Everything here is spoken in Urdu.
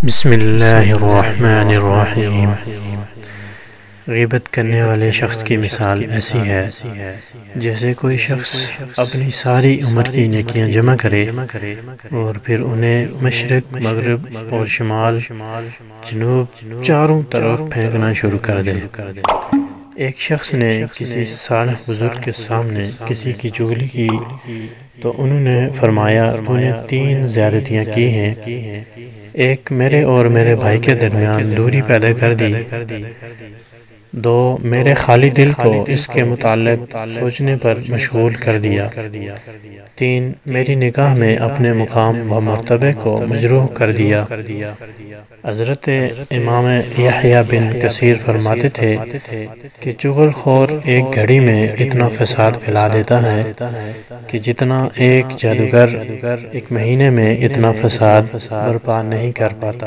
بسم اللہ الرحمن الرحیم۔ غیبت کرنے والے شخص کی مثال ایسی ہے جیسے کوئی شخص اپنی ساری عمر کی نیکیاں جمع کرے اور پھر انہیں مشرق، مغرب اور شمال، جنوب چاروں طرف پھینکنا شروع کر دے۔ ایک شخص نے کسی صالح بزرگ کے سامنے کسی کی چغلی کی تو انہوں نے فرمایا، تو نے 3 زیادتیاں کی ہیں۔ ایک، میرے اور میرے بھائی کے درمیان دوری پیدا کر دی۔ 2، میرے خالی دل کو اس کے متعلق سوچنے پر مشغول کر دیا۔ 3، میری نگاہ میں اپنے مقام و مرتبے کو مجروح کر دیا۔ حضرت امام یحییٰ بن کثیر فرماتے تھے کہ چغل خور ایک گھڑی میں اتنا فساد پھیلا دیتا ہے کہ جتنا ایک جادوگر ایک مہینے میں اتنا فساد برپا نہیں کر پاتا۔